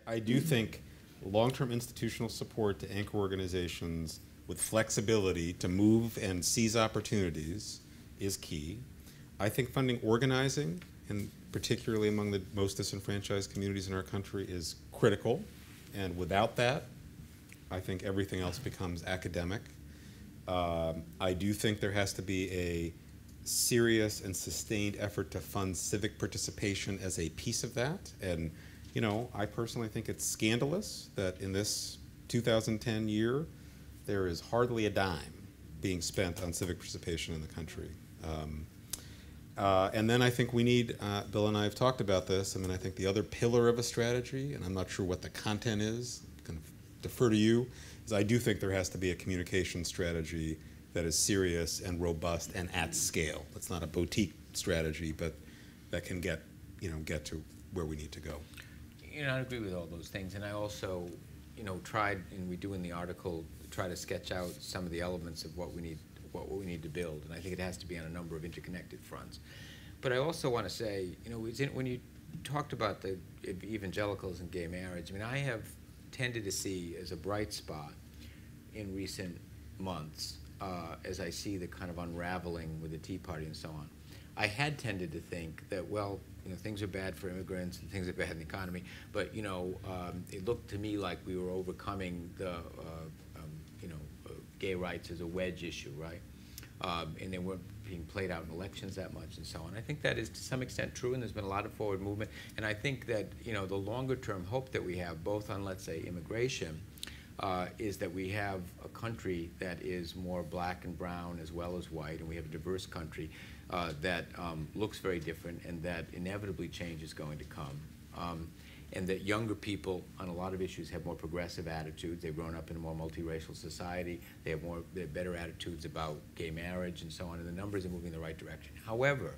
I do think long-term institutional support to anchor organizations with flexibility to move and seize opportunities is key. I think funding organizing, and particularly among the most disenfranchised communities in our country, is critical. And without that, I think everything else becomes academic. I do think there has to be a serious and sustained effort to fund civic participation as a piece of that. And, you know, I personally think it's scandalous that in this 2010 year, there is hardly a dime being spent on civic participation in the country. And then I think we need, Bill and I have talked about this, I mean, I think the other pillar of a strategy, and I'm not sure what the content is, kind of defer to you, is I do think there has to be a communication strategy that is serious and robust and at scale. It's not a boutique strategy, but that can get to where we need to go. You know, I agree with all those things, and I also, you know, tried, and we do in the article, try to sketch out some of the elements of what we need to build, and I think it has to be on a number of interconnected fronts. But I also want to say, you know, when you talked about the evangelicals and gay marriage, I mean, I have tended to see as a bright spot in recent months, as I see the kind of unraveling with the Tea Party and so on. I had tended to think that, well, you know, things are bad for immigrants and things are bad in the economy, but, you know, it looked to me like we were overcoming the, gay rights as a wedge issue, right? And they weren't being played out in elections that much and so on. I think that is to some extent true, and there's been a lot of forward movement. And I think that, you know, the longer term hope that we have, both on, let's say, immigration, is that we have a country that is more black and brown as well as white, and we have a diverse country that looks very different, and that inevitably change is going to come. And that younger people on a lot of issues have more progressive attitudes. They've grown up in a more multiracial society. They have better attitudes about gay marriage and so on, and the numbers are moving in the right direction. However,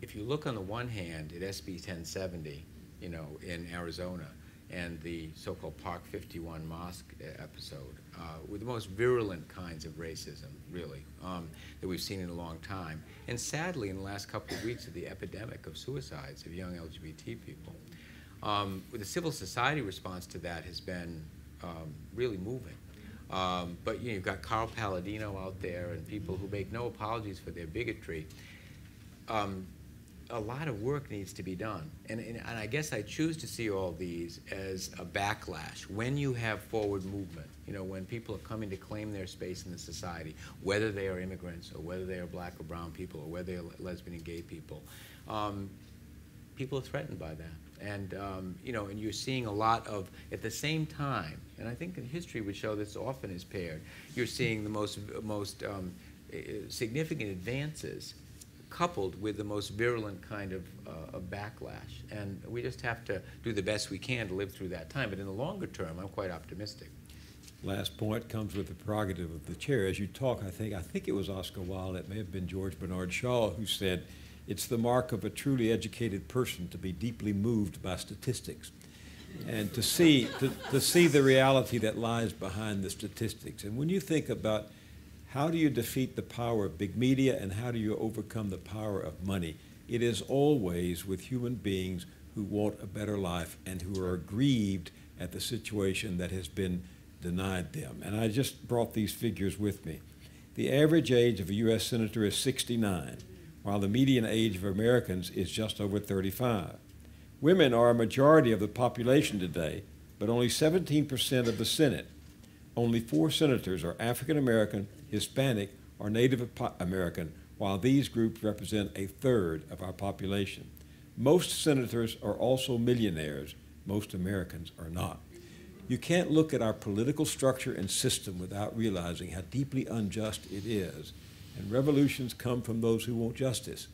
if you look on the one hand at SB 1070, you know, in Arizona, and the so-called Park 51 mosque episode, were the most virulent kinds of racism, really, that we've seen in a long time. And sadly, in the last couple of weeks, of the epidemic of suicides of young LGBT people. The civil society response to that has been really moving. But you know, you've got Carl Palladino out there and people who make no apologies for their bigotry. A lot of work needs to be done. And I guess I choose to see all these as a backlash. When you have forward movement, you know, when people are coming to claim their space in the society, whether they are immigrants or whether they are black or brown people or whether they are lesbian and gay people, people are threatened by that. And, you know, and you're seeing a lot of, at the same time, and I think history would show this often is paired, you're seeing the most significant advances coupled with the most virulent kind of backlash. And we just have to do the best we can to live through that time. But in the longer term, I'm quite optimistic. Last point comes with the prerogative of the chair. As you talk, I think it was Oscar Wilde, it may have been George Bernard Shaw, who said, "It's the mark of a truly educated person to be deeply moved by statistics," and to see the reality that lies behind the statistics. And when you think about how do you defeat the power of big media and how do you overcome the power of money, it is always with human beings who want a better life and who are aggrieved at the situation that has been denied them. And I just brought these figures with me. The average age of a U.S. senator is 69. While the median age of Americans is just over 35. Women are a majority of the population today, but only 17% of the Senate. Only 4 senators are African American, Hispanic, or Native American, while these groups represent 1/3 of our population. Most senators are also millionaires. Most Americans are not. You can't look at our political structure and system without realizing how deeply unjust it is. And revolutions come from those who want justice,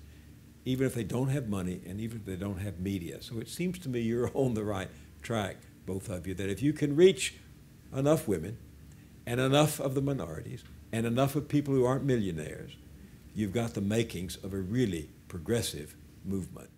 even if they don't have money and even if they don't have media. So it seems to me you're on the right track, both of you, that if you can reach enough women and enough of the minorities and enough of people who aren't millionaires, you've got the makings of a really progressive movement.